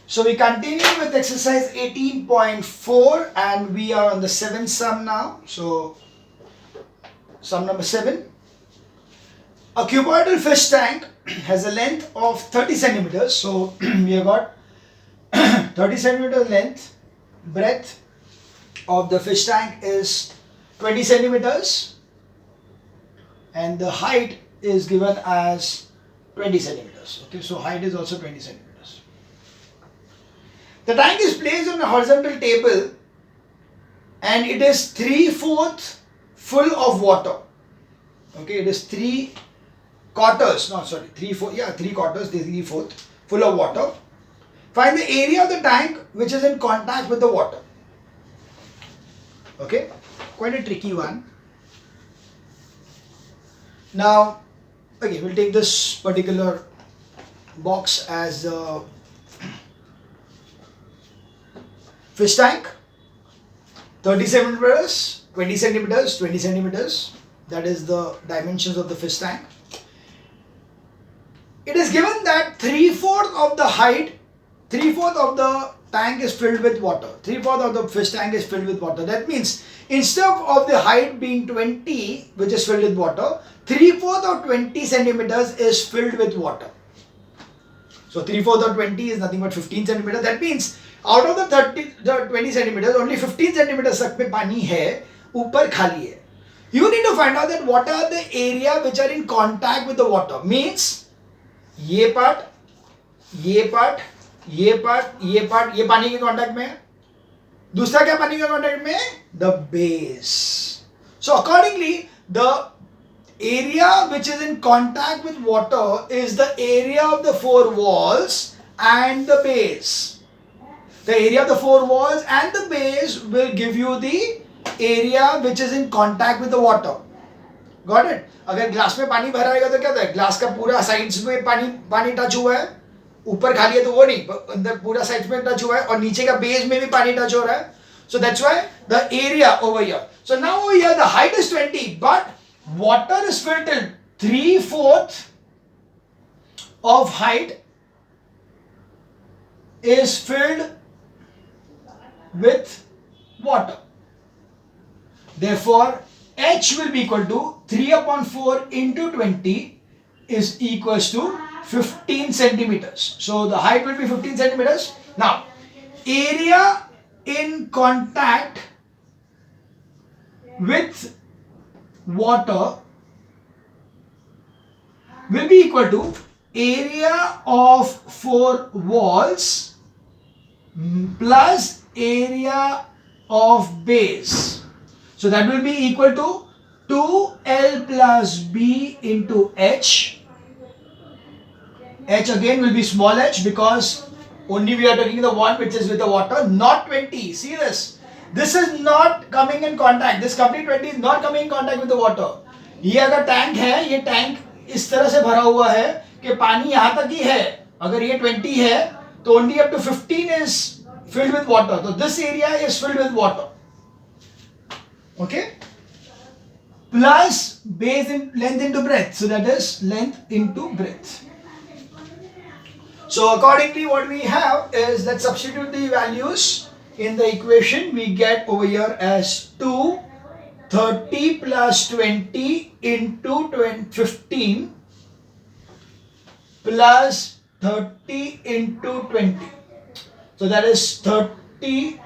So we continue with exercise 18.4 and we are on the seventh sum now. So sum number 7. A cuboidal fish tank has a length of 30 centimeters. So we have got 30 centimeter length, breadth of the fish tank is 20 centimeters and the height is given as 20 centimeters. Okay, so height is also 20 centimeters. The tank is placed on a horizontal table and it is 3/4 full of water. Okay, it is 3/4, no sorry, 3/4, yeah, 3/4, 3/4 full of water. Find the area of the tank which is in contact with the water. Okay, quite a tricky one. Now, okay, we'll take this particular box as a fish tank. 30 centimeters, 20 centimeters, 20 centimeters. That is the dimensions of the fish tank. It is given that 3/4 of the height, 3/4 of the tank is filled with water. 3/4 of the fish tank is filled with water. That means instead of the height being 20, which is filled with water, 3/4 of 20 centimeters is filled with water. So 3/4 of 20 is nothing but 15 centimeters. That means out of the 20 centimeters, only 15 centimeters तक में पानी है, ऊपर खाली है. You need to find out that what are the area which are in contact with the water. Means ये part, ये part, ये part, ये part, ये पानी के कांटेक्ट में है. दूसरा क्या पानी के कांटेक्ट में है? The base. So accordingly, the area which is in contact with water is the area of the four walls and the base. The area of the four walls and the base will give you the area which is in contact with the water. Got it? अगर glass में पानी भरा रहेगा तो क्या होता है? Glass का पूरा साइड्स में पानी टच हुआ है, ऊपर खाली है तो वो नहीं, अंदर पूरा साइड्स में टच हुआ है और नीचे का बेस में भी पानी टच हो रहा है. So that's why the area over here. So now over here the height is 20, but water is filled till 3/4 of height is filled with water. Therefore, H will be equal to 3/4 into 20 is equals to 15 centimeters. So the height will be 15 centimeters. Now, area in contact with water will be equal to area of four walls plus area of base. So that will be equal to 2L plus B into H. H again will be small h because only we are taking the one which is with the water, not 20. See this. This is not coming in contact. This complete 20 is not coming in contact with the water. ये अगर tank है, ये tank इस तरह से भरा हुआ है कि पानी यहाँ तक ही है. अगर ये 20 है तो only up to 15 is filled with water. So this area is filled with water. Okay? Plus base in length into breadth. So that is length into breadth. So accordingly what we have is, let's substitute the values in the equation. We get over here as 30 plus 20 into 15 plus 30 into 20. So that is 30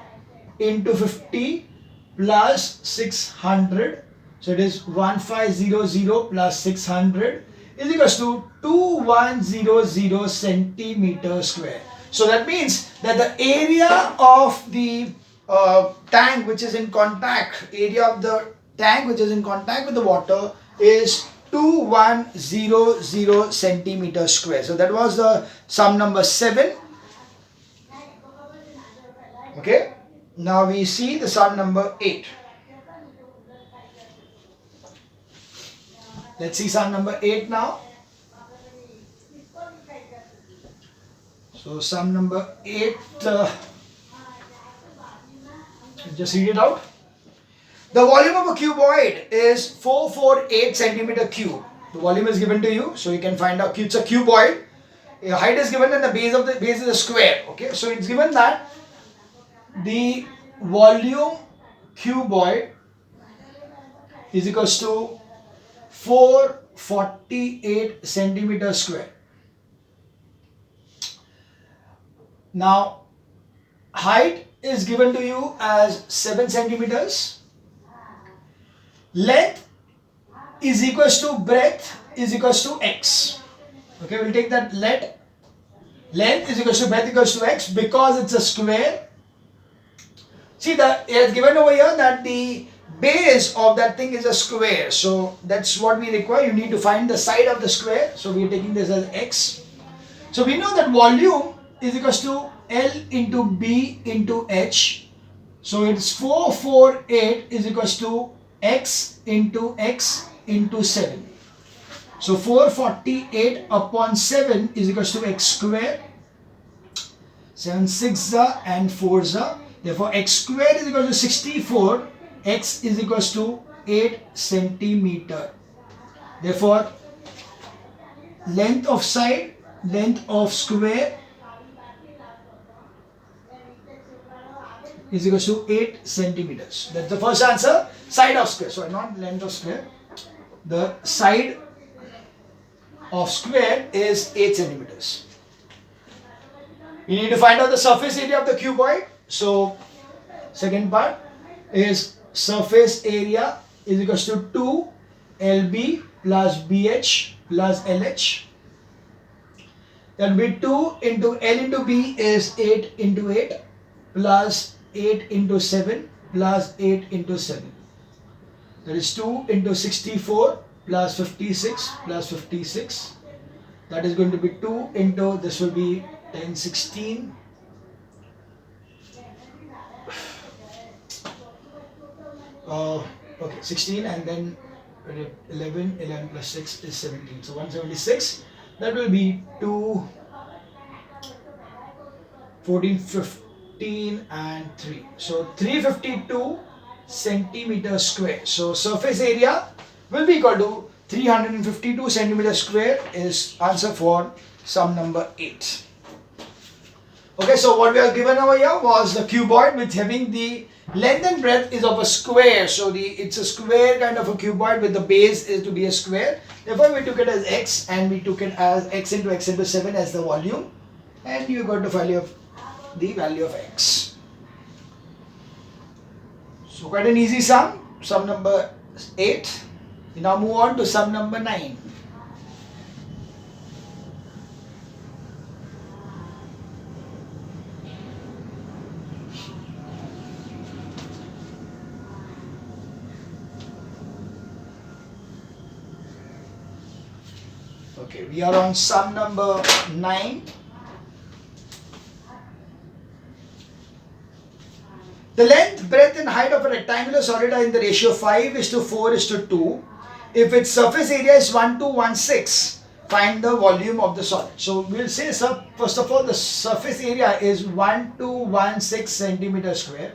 into 50 plus 600. So it is 1500 plus 600 is equals to 2100 centimeter square. So that means that the area of the tank which is in contact, area of the tank which is in contact with the water is 2100 centimeter square. So that was the sum number 7. Okay. Now we see the sum number 8. Let's see sum number 8 now. So sum number 8, just read it out. The volume of a cuboid is 448 centimeter cube. The volume is given to you, so you can find out it's a cuboid. height is given and the base is a square. Okay, so it's given that the volume cuboid is equals to 448 centimeters square. Now, height is given to you as 7 centimeters. Length is equals to breadth is equals to x. Okay, we'll take that length is equals to breadth equals to x because it's a square. See, it is given over here that the base of that thing is a square. So that's what we require. You need to find the side of the square. So we are taking this as x. So we know that volume is equals to L into B into H. So it's 448 is equals to x into 7. So 448 upon 7 is equals to x square. 7 6 and 4 za. Therefore x square is equal to 64. X is equals to 8 centimeter. Therefore length of side, length of square is equals to 8 centimeters. That's the first answer. Side of square. So not length of square. The side of square is 8 centimeters. We need to find out the surface area of the cuboid. So second part is surface area is equals to 2 LB plus BH plus LH. That will be 2 into L into B is 8 into 8 plus 8 into 7 plus 8 into 7. That is 2 into 64 plus 56 plus 56. That is going to be 2 into, this will be 10, 16. Okay, 16 and then 11 plus 6 is 17. So 176. That will be 2, 14, 15 and 3. So 352 centimeters square. So surface area will be equal to 352 centimeters square is answer for sum number 8. Okay, so what we are given over here was the cuboid with having the length and breadth is of a square. So it's a square kind of a cuboid with the base is to be a square. Therefore we took it as x and we took it as x into 7 as the volume, and you got the value of x. So quite an easy sum number 8. We now move on to sum number 9. Okay, we are on sum number 9. The length, breadth and height of a rectangular solid are in the ratio 5:4:2. If its surface area is 1216, find the volume of the solid. So we'll say, first of all, the surface area is 1216 centimeters square.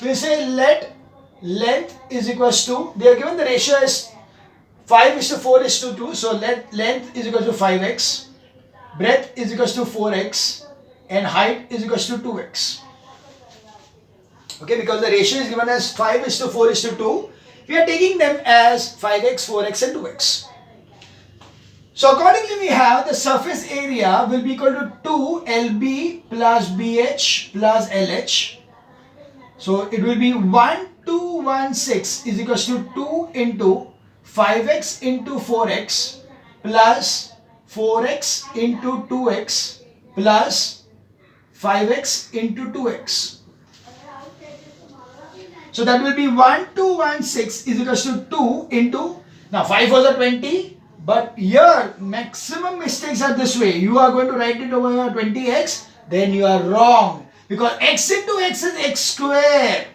We'll say let length is equals to, they are given the ratio is 5:4:2. So let length is equals to 5x, breadth is equals to 4x, and height is equals to 2x. Okay, because the ratio is given as 5:4:2, we are taking them as 5x, 4x and 2x. So accordingly we have the surface area will be equal to 2 LB plus BH plus LH. So it will be 1216 is equals to 2 into 5x into 4x plus 4x into 2x plus 5x into 2x. So that will be 1216 is equals to 2 into, now 5 was a 20, but here maximum mistakes are this way. You are going to write it over here 20x, then you are wrong, because x into x is x square.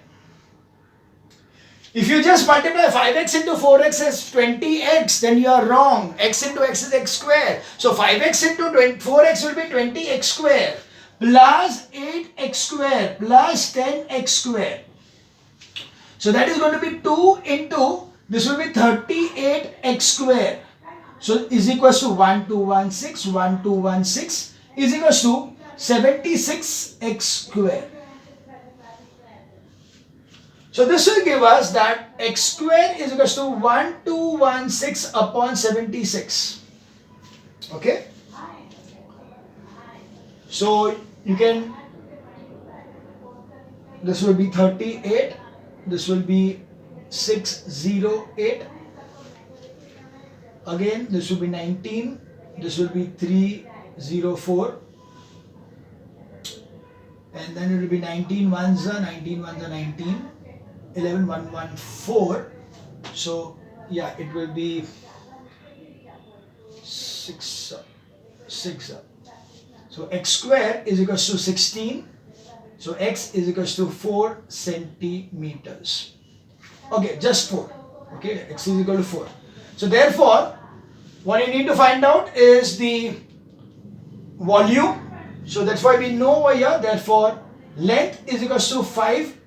If you just multiply 5x into 4x as 20x, then you are wrong. X into x is x square. So 5x into 4x will be 20x square plus 8x square plus 10x square. So that is going to be 2 into, this will be 38x square. So is equals to 1216 is equals to 76x square. So this will give us that x square is equals to 1216 upon 76. Okay. So you can, this will be 38, this will be 608, again this will be 19, this will be 304, and then it will be 19 ones are 19 ones are 19, 11 114. So yeah, it will be 6. So x square is equals to 16. So x is equals to 4 centimeters. Okay, just 4. Okay, x is equal to 4. So therefore, what you need to find out is the volume. So that's why we know over here. Therefore, length is equals to 5.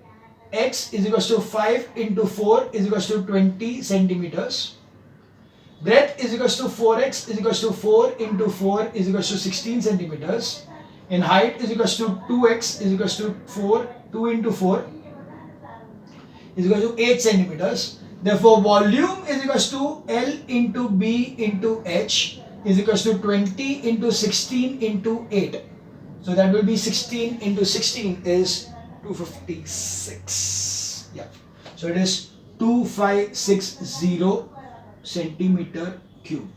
X is equals to 5 into 4 is equals to 20 centimeters. Breadth is equals to 4x is equals to 4 into 4 is equals to 16 centimeters. And height is equals to 2x is equals to 4, 2 into 4 is equals to 8 centimeters. Therefore, volume is equals to L into B into H is equals to 20 into 16 into 8. So that will be 16 into 16 is 256. Yeah. So it is 2560 centimeter cube.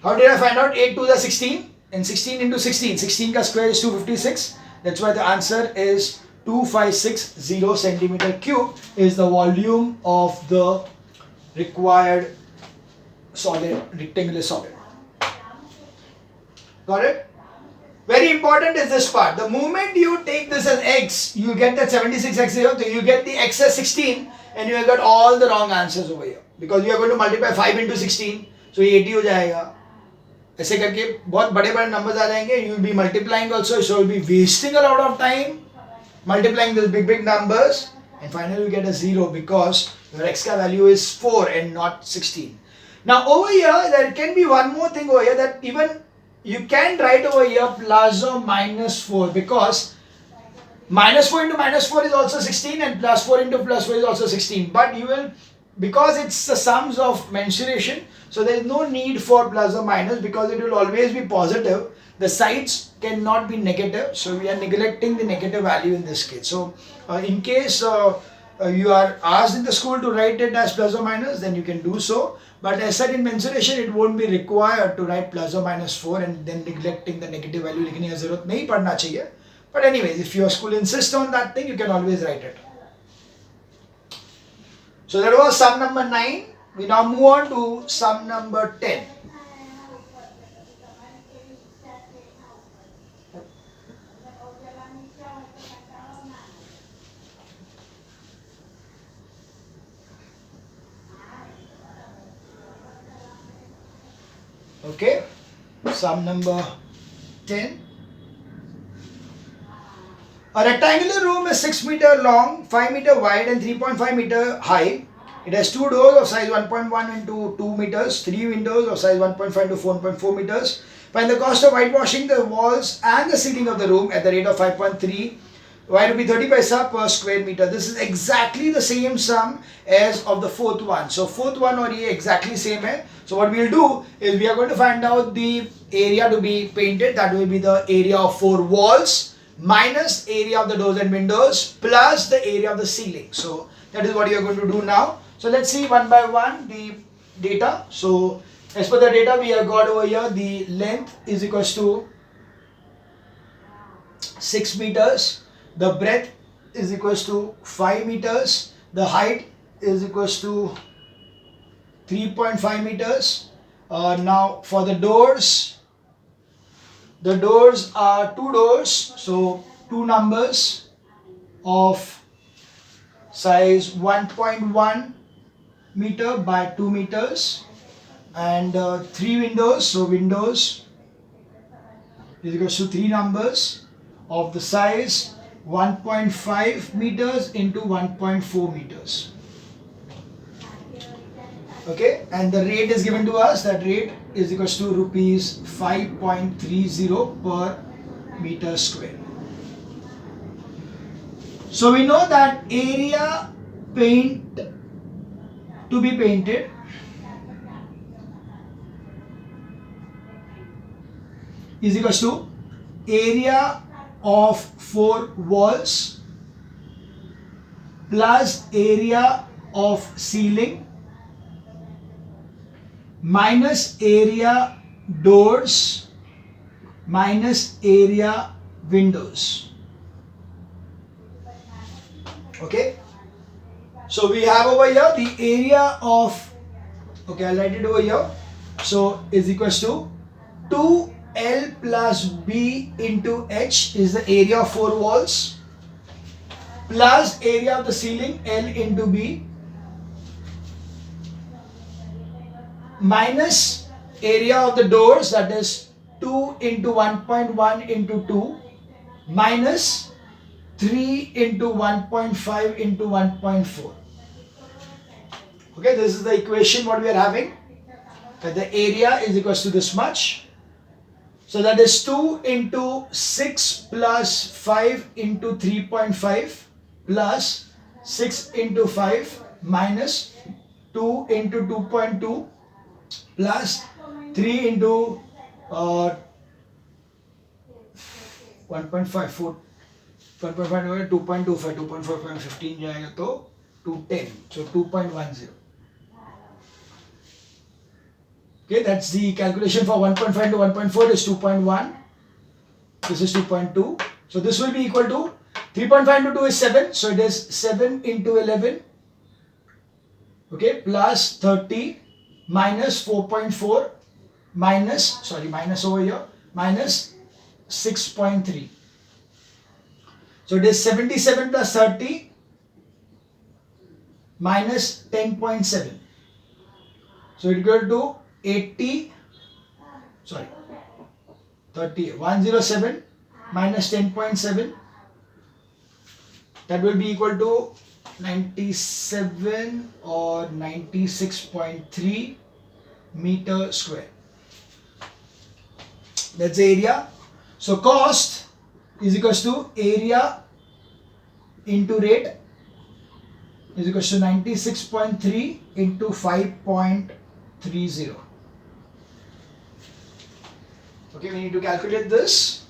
How did I find out 8 to the 16? And 16 into 16. 16 ka square is 256. That's why the answer is 2560 centimeter cube is the volume of the required solid, rectangular solid. Got it? Very important is this part. The moment you take this as x, you get that 76x here, you get the x as 16 and you have got all the wrong answers over here. Because you are going to multiply 5 into 16, so ये 80 हो जाएगा. ऐसे करके बहुत बड़े-बड़े numbers आ जाएंगे. You will be multiplying also, so you will be wasting a lot of time multiplying those big numbers, and finally you get a 0 because your x ka value is 4 and not 16. Now over here, there can be one more thing over here that even you can write over here plus or minus 4 because minus 4 into minus 4 is also 16 and plus 4 into plus 4 is also 16. But you will, because it's the sums of mensuration, so there is no need for plus or minus because it will always be positive. The sides cannot be negative, so we are neglecting the negative value in this case. So in case you are asked in the school to write it as plus or minus, then you can do so. But as said in mensuration, it won't be required to write plus or minus 4 and then neglecting the negative value. लिखने की ज़रूरत नहीं पड़ना चाहिए. But anyways, if your school insists on that thing, you can always write it. So that was sum number 9. We now move on to sum number 10. Okay, sum number 10. A rectangular room is 6 meter long, 5 meter wide and 3.5 meter high. It has 2 doors of size 1.1 into 2 meters, 3 windows of size 1.5 to 4.4 meters. Find the cost of whitewashing the walls and the ceiling of the room at the rate of 5.3 rupee 30 paisa per square meter. This is exactly the same sum as of the fourth one. So fourth one or ye exactly same hai. So what we will do is we are going to find out the area to be painted. That will be the area of 4 walls minus area of the doors and windows plus the area of the ceiling. So that is what you are going to do now. So let's see one by one the data. So as per the data we have got over here, the length is equals to 6 meters. The breadth is equals to 5 meters. The height is equals to 3.5 meters. Now for the doors are 2 doors. So 2 numbers of size 1.1 meter by 2 meters. And 3 windows. So windows is equals to 3 numbers of the size 1.5 meters into 1.4 meters. Okay, and the rate is given to us. That rate is equals to rupees 5.30 per meter square. So we know that area paint to be painted is equals to area of 4 walls plus area of ceiling minus area doors minus area windows. Okay, so we have over here the area of, okay, I'll write it over here. So is equals to 2L plus B into H is the area of 4 walls plus area of the ceiling L into B minus area of the doors, that is 2 into 1.1 into 2 minus 3 into 1.5 into 1.4. Okay, this is the equation what we are having. That the area is equals to this much. So that is 2 into 6 plus 5 into 3.5 plus 6 into 5 minus 2 into 2.2 plus 3 into 1.5, 4, 1.5 2.25, 2.4.15 जाएगा तो 210, so 2.10. Okay, that's the calculation for 1.5 to 1.4 is 2.1. This is 2.2. So this will be equal to 3.5 into 2 is 7. So it is 7 into 11. Okay, plus 30 minus 4.4 minus, sorry, minus over here, minus 6.3. So it is 77 plus 30 minus 10.7. So it equal to 80, sorry, 30, 107 minus 10.7, that will be equal to 97 or 96.3 meter square. That's the area. So cost is equals to area into rate is equals to 96.3 into 5.30. Okay, we need to calculate this.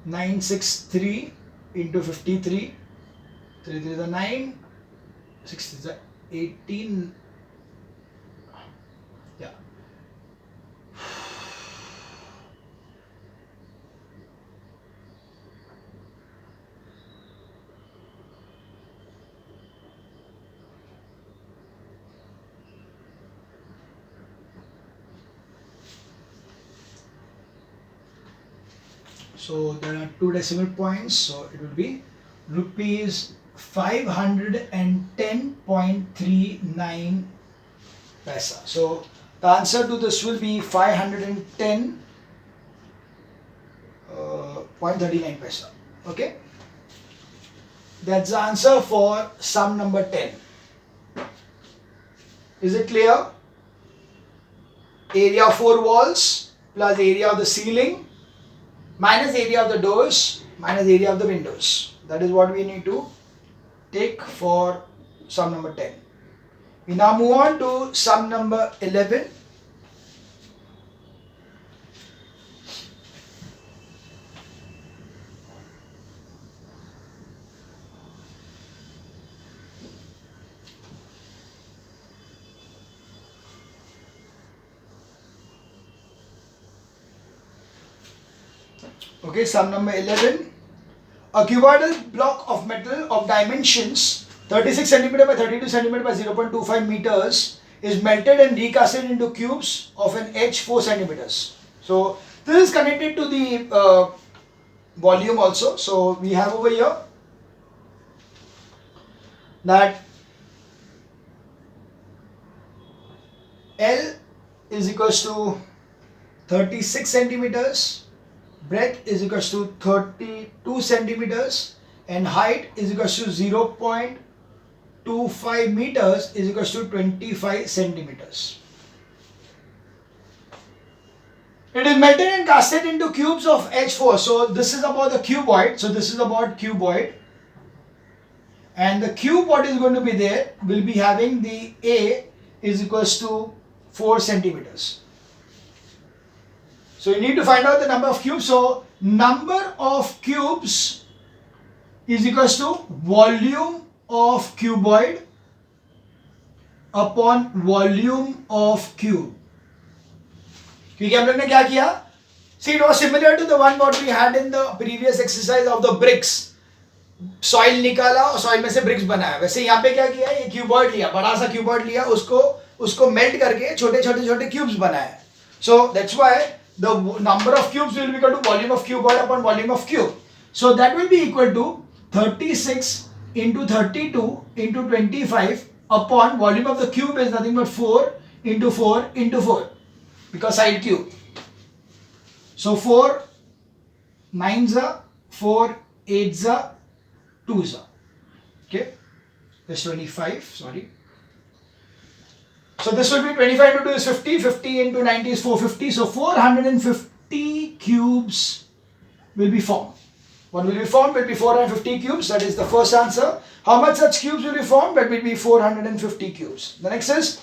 963 into 53. 3 is the 9. 6 is the 18. Yeah. So there are 2 decimal points, so it will be rupees 510.39 paisa. So the answer to this will be 510.39 paisa. Okay, that's the answer for sum number 10. Is it clear? Area of 4 walls plus area of the ceiling minus area of the doors minus area of the windows. That is what we need to take for sum number 10. We now move on to sum number 11. Okay, sum number 11. A cuboidal block of metal of dimensions 36 cm by 32 cm by 0.25 meters is melted and recasted into cubes of an edge 4 centimeters. So this is connected to the volume also. So we have over here that L is equals to 36 centimeters. Breadth is equals to 32 centimeters and height is equals to 0.25 0.25 meters is equals to 25 centimeters. It is melted and casted into cubes of H4. So this is about the cuboid. So this is about cuboid. And the cube what is going to be there will be having the A is equals to 4 centimeters. So you need to find out the number of cubes. So number of cubes is equals to volume of cuboid upon volume of cube. क्योंकि हम लोग ने क्या किया? See, it was similar to the one what we had in the previous exercise of the bricks. Soil निकाला और soil में से ब्रिक्स बनाया. वैसे यहाँ पे क्या किया? ये क्यूबॉइड लिया, बड़ा सा क्यूबॉइड लिया, उसको मेल्ट करके छोटे छोटे छोटे क्यूब्स बनाया. So that's why the number of cubes will be equal to volume of cuboid upon volume of cube. So that will be equal to 36 into 32 into 25 upon volume of the cube is nothing but 4 into 4 into 4 because side cube. So 4 9s are 4 8s are 2s are. Okay, that's 25. Sorry. So this will be 25 into 2 is 50. 50 into 90 is 450. So 450 cubes will be formed. What will be formed? Will be 450 cubes. That is the first answer. How much such cubes will be formed? That will be 450 cubes. The next is,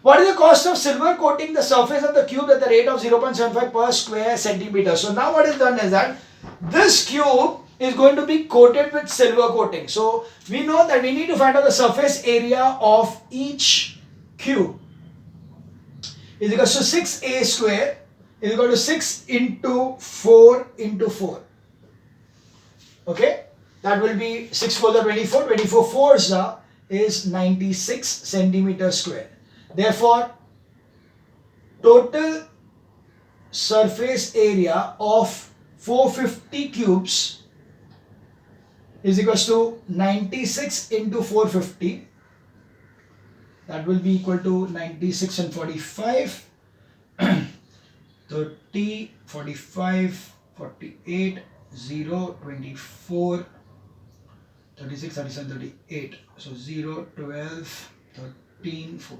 what is the cost of silver coating the surface of the cube at the rate of 0.75 per square centimeter? So now what is done is that this cube is going to be coated with silver coating. So we know that we need to find out the surface area of each cube is equal to 6a square is equal to 6 into 4 into 4. Okay, that will be 6 4s are 24, 24 4s is 96 centimeters square. Therefore, total surface area of 450 cubes is equal to 96 into 450. That will be equal to 96 and 45, 30, 45, 48, 0, 24, 36, 37, 38. So 0, 12, 13, 4.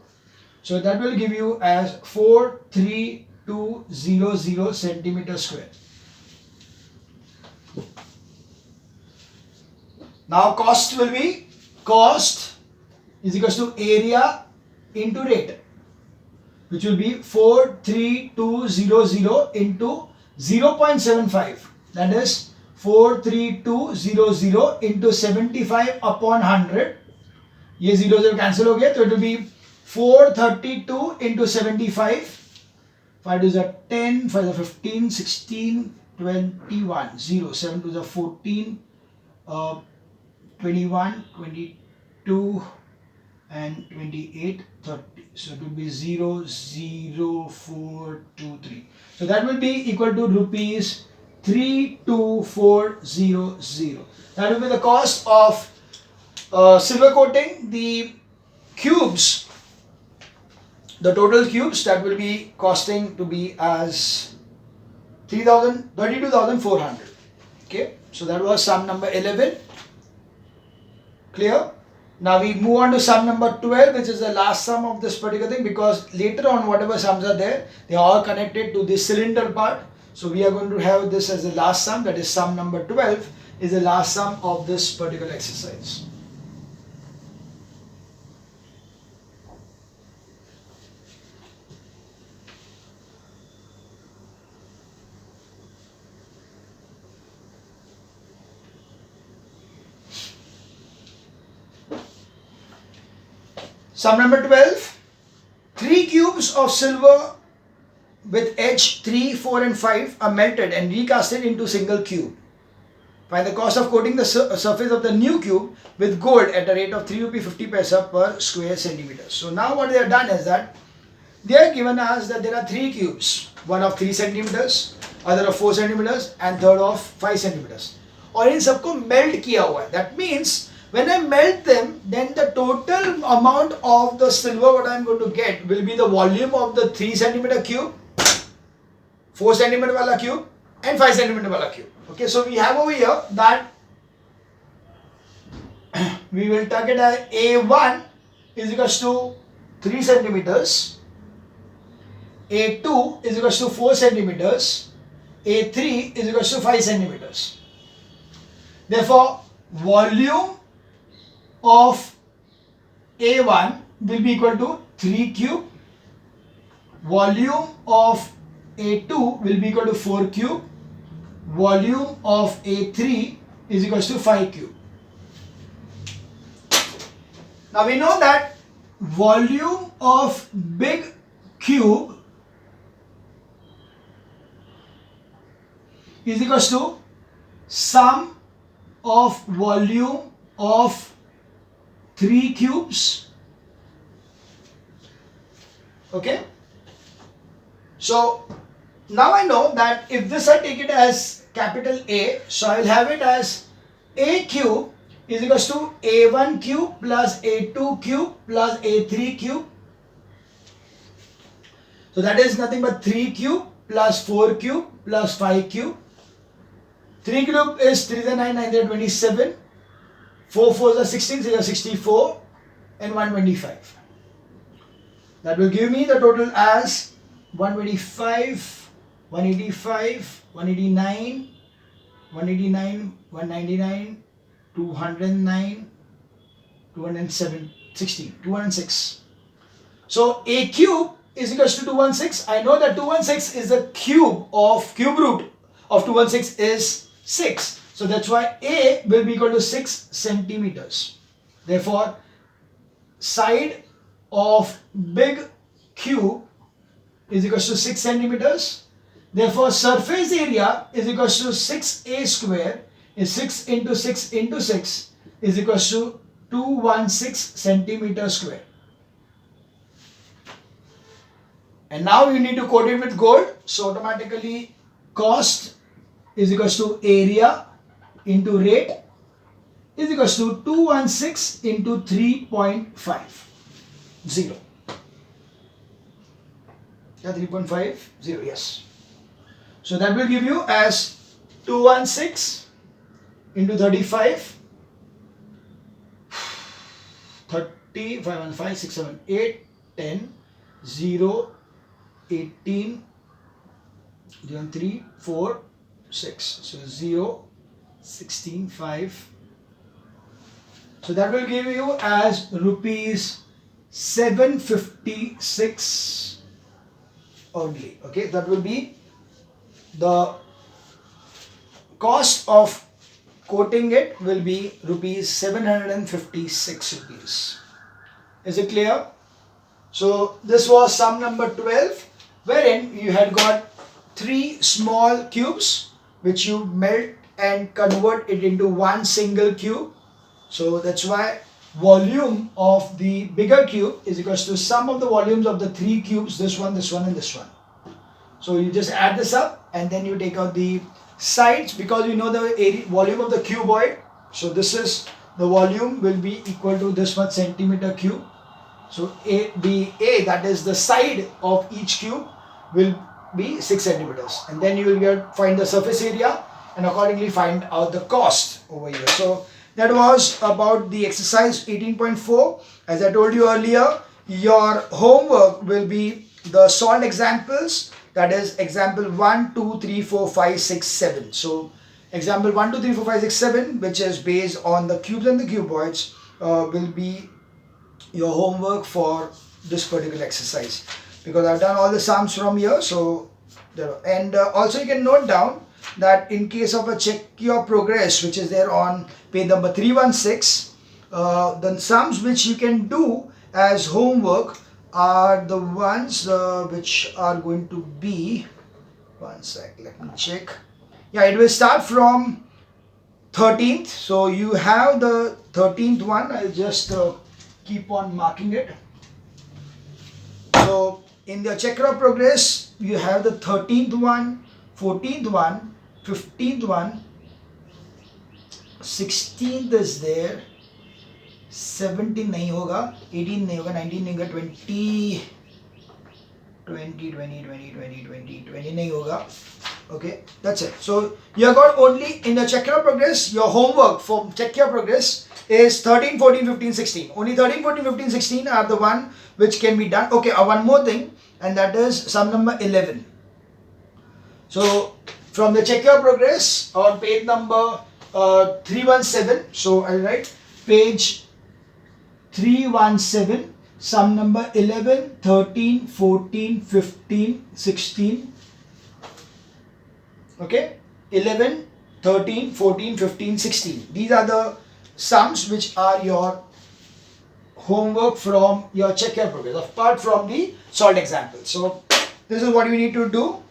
So that will give you as 43200 centimeter square. Now cost will be, cost is equal to area into rate, which will be 43200 into 0.75. That is 43200 into 75 upon 100. ये 0 0 cancel हो गया, तो it will be 432 into 75. 5 2s are 10, 5 are 15, 16, 21, 0, 7 2s are 14, 21, 22, and 28, 30. So it will be 0, 0, 4, 2, 3. So that will be equal to rupees 32400. That will be the cost of silver coating the cubes. The total cubes that will be costing to be as 32,400. Okay, so that was sum number 11. Clear? Now we move on to sum number 12, which is the last sum of this particular thing, because later on whatever sums are there, they are all connected to this cylinder part. So we are going to have this as the last sum, that is sum number 12 is the last sum of this particular exercise. Sum number 12, 3 cubes of silver with edge 3, 4 and 5 are melted and recasted into single cube. Find the cost of coating the surface of the new cube with gold at a rate of 3 rupee 50 paisa per square centimeter. So now what they have done is that they are given us that there are 3 cubes, one of 3 centimeters, other of 4 centimeters and third of 5 centimeters. और इन सबको melt किया हुआ है. That means when I melt them, then the total amount of the silver what I am going to get will be the volume of the 3 centimeter cube, 4 centimeter wala cube and 5 centimeter wala cube. Okay, so we have over here that we will take it as A1 is equals to 3 centimeters, A2 is equals to 4 centimeters, A3 is equals to 5 centimeters. Therefore, volume of A1 will be equal to 3 cube, volume of A2 will be equal to 4 cube, volume of A3 is equals to 5 cube. Now we know that volume of big cube is equals to sum of volume of 3 cubes. Okay. So now I know that if this I take it as capital A, so I will have it as A cube is equals to A1 cube plus A2 cube plus A3 cube. So that is nothing but 3 cube plus 4 cube plus 5 cube. 3 cube is 3 to the 9, 9 to the 27, 4 4 is 16, 6 is 64 and 125. That will give me the total as 125, 185, 189, 189, 199, 209, 207, 16, 206. So A cube is equals to 216. I know that 216 is the cube root of 216 is 6. So that's why A will be equal to 6 centimeters. Therefore, side of big cube is equals to 6 centimeters. Therefore, surface area is equals to 6A square is 6 into 6 into 6 is equals to 216 centimeter square. And now you need to coat it with gold. So automatically cost is equals to area into rate is equals to 216 into 3.50. Yeah, 3.50, yes. So that will give you as 216 into 35, 30, 5, 1, 5, 6, 7, 8, 10, 0, 18, 3, 4, 6. So 0, 16, 5. So that will give you as rupees 756 only. Okay, that will be the cost of coating it will be rupees 756 rupees. Is it clear? So this was sum number 12, wherein you had got 3 small cubes which you melt and convert it into one single cube. So that's why volume of the bigger cube is equals to sum of the volumes of the 3 cubes, this one, this one and this one. So you just add this up and then you take out the sides because you know the area, volume of the cuboid. So this is the volume will be equal to this much centimeter cube. So A, that is the side of each cube, will be 6 centimeters. And then you will find the surface area and accordingly find out the cost over here. So that was about the exercise 18.4. As I told you earlier, your homework will be the solved examples. That is example 1, 2, 3, 4, 5, 6, 7. So example 1, 2, 3, 4, 5, 6, 7, which is based on the cubes and the cuboids, will be your homework for this particular exercise. Because I've done all the sums from here. So also you can note down that in case of a check your progress, which is there on page number 316, the sums which you can do as homework are the ones which are going to be, one sec, let me check. Yeah, it will start from 13th. So you have the 13th one. I'll just keep on marking it. So in the check your progress, you have the 13th one, 14th one, 15th one, 16th is there, 17 नहीं होगा, 18 नहीं होगा, 19 नहीं होगा, 20, 20 20 20 20 20 20 nahi hoga. Okay, that's it. So you have got only in the check your progress, your homework for check your progress is 13, 14, 15, 16. Only 13, 14, 15, 16 are the one which can be done. Okay, one more thing, and that is sum number 11. So from the check your progress on page number 317, so I'll write page 317, sum number 11, 13, 14, 15, 16. Okay, 11, 13, 14, 15, 16. These are the sums which are your homework from your check your progress, apart from the solved example. So this is what you need to do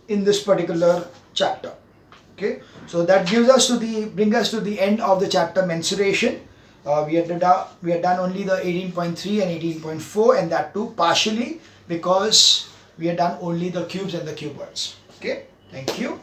in this particular chapter. Okay, so that gives us to the bring us to the end of the chapter mensuration. We had done only the 18.3 and 18.4, and that too partially because we had done only the cubes and the cuboids. Okay, thank you.